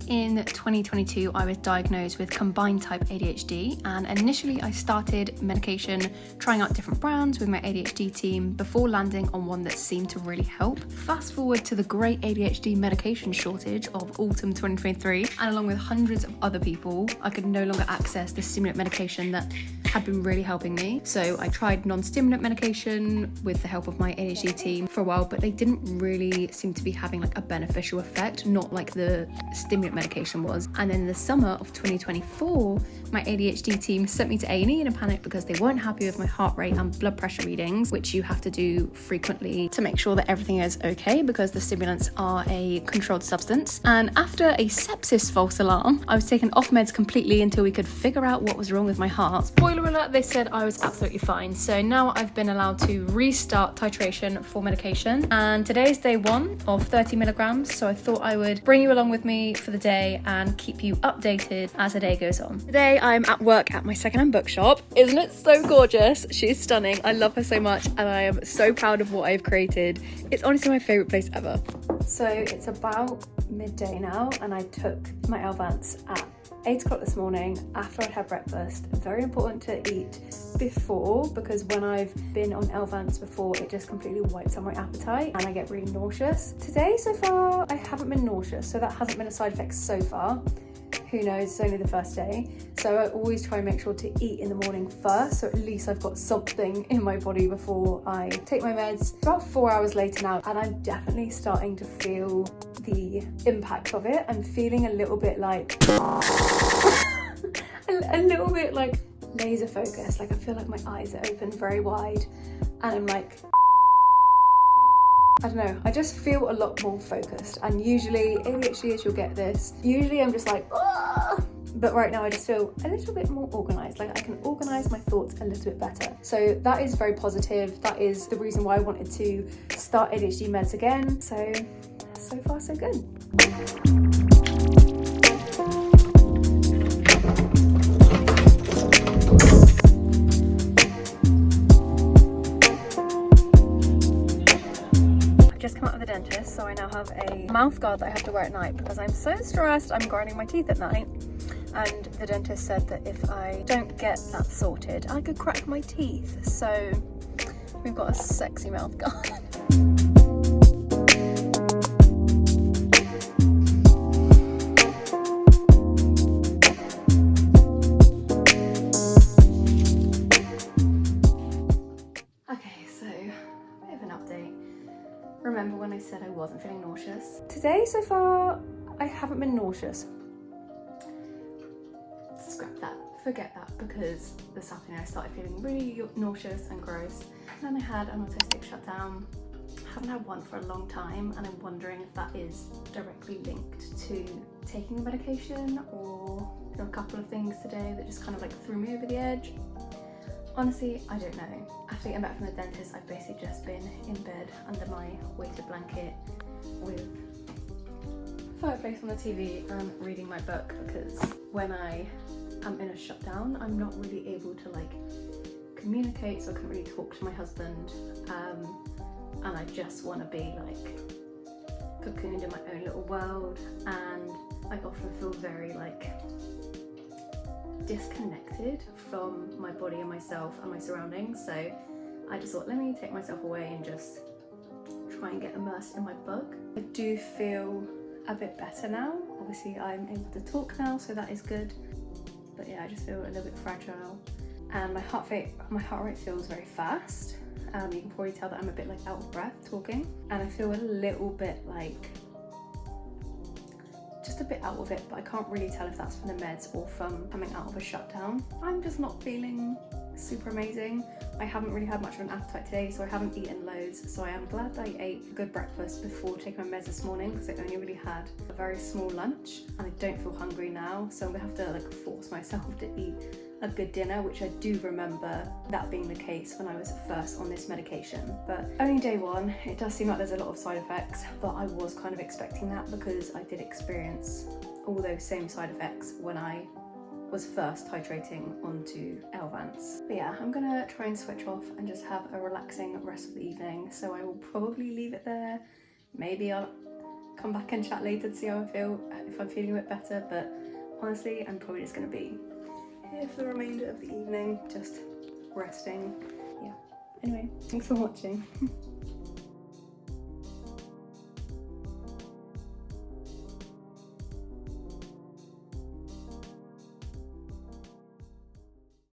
in 2022, I was diagnosed with combined type ADHD, and initially I started medication, trying out different brands with my ADHD team before landing on one that seemed to really help. Fast forward to the great ADHD medication shortage of autumn 2023, and along with hundreds of other people, I could no longer access the stimulant medication that had been really helping me. So I tried non-stimulant medication with the help of my ADHD team for a while, but they didn't really seem to be having like a beneficial effect, not like the stimulant medication was. And then in the summer of 2024, my ADHD team sent me to A&E in a panic because they weren't happy with my heart rate and blood pressure readings, which you have to do frequently to make sure that everything is okay because the stimulants are a controlled substance. And after a sepsis false alarm, I was taken off meds completely until we could figure out what was wrong with my heart. Spoiler alert, they said I was absolutely fine. So now I've been allowed to restart titration for medication, and today's day 1 of 30 milligrams. So I thought I would bring you along with me for the day and keep you updated as the day goes on. Today I'm at work at my secondhand bookshop. Isn't it so gorgeous? She's stunning. I love her so much and I am so proud of what I've created. It's honestly my favourite place ever. So it's about midday now and I took my Elvance at 8 o'clock this morning after I'd had breakfast. Very important to eat before because when I've been on Elvance before, it just completely wipes out my appetite and I get really nauseous. Today so far I haven't been nauseous, so that hasn't been a side effect so far. Who knows, it's only the first day. So I always try and make sure to eat in the morning first, so at least I've got something in my body before I take my meds. It's about 4 hours later now and I'm definitely starting to feel the impact of it. I'm feeling a little bit like a little bit like laser focused, like I feel like my eyes are open very wide and I'm like, I don't know, I just feel a lot more focused. And usually ADHD, you'll get this, usually I'm just like, ah! But right now I just feel a little bit more organised, like I can organise my thoughts a little bit better. So that is very positive. That is the reason why I wanted to start ADHD meds again. So far so good. Just come out of the dentist, so I now have a mouth guard that I have to wear at night because I'm so stressed. I'm grinding my teeth at night, and the dentist said that if I don't get that sorted, I could crack my teeth. So we've got a sexy mouth guard. Remember when I said I wasn't feeling nauseous? Today so far, I haven't been nauseous. Scrap that, forget that, because this afternoon I started feeling really nauseous and gross. And then I had an autistic shutdown. I haven't had one for a long time and I'm wondering if that is directly linked to taking the medication or there are a couple of things today that just kind of like threw me over the edge. Honestly, I don't know. After getting back from the dentist, I've basically just been in bed under my weighted blanket with fireplace on the TV and reading my book because when I am in a shutdown, I'm not really able to like communicate, so I can't really talk to my husband and I just want to be like cocooned in my own little world, and I often feel very like disconnected from my body and myself and my surroundings. So I just thought, let me take myself away and just try and get immersed in my book. I do feel a bit better now. Obviously I'm able to talk now, so that is good. But yeah, I just feel a little bit fragile. And my heart rate feels very fast. You can probably tell that I'm a bit like out of breath talking. And I feel a little bit like just a bit out of it, but I can't really tell if that's from the meds or from coming out of a shutdown. I'm just not feeling super amazing. I haven't really had much of an appetite today, so I haven't eaten loads. So I am glad that I ate a good breakfast before taking my meds this morning because I only really had a very small lunch and I don't feel hungry now. So I'm gonna have to like force myself to eat a good dinner, which I do remember that being the case when I was first on this medication. But only day 1, it does seem like there's a lot of side effects, but I was kind of expecting that because I did experience all those same side effects when I was first titrating onto Elvance. But yeah, I'm gonna try and switch off and just have a relaxing rest of the evening. So I will probably leave it there. Maybe I'll come back and chat later to see how I feel, if I'm feeling a bit better, but honestly, I'm probably just going to be here for the remainder of the evening, just resting. Yeah. Anyway, thanks for watching.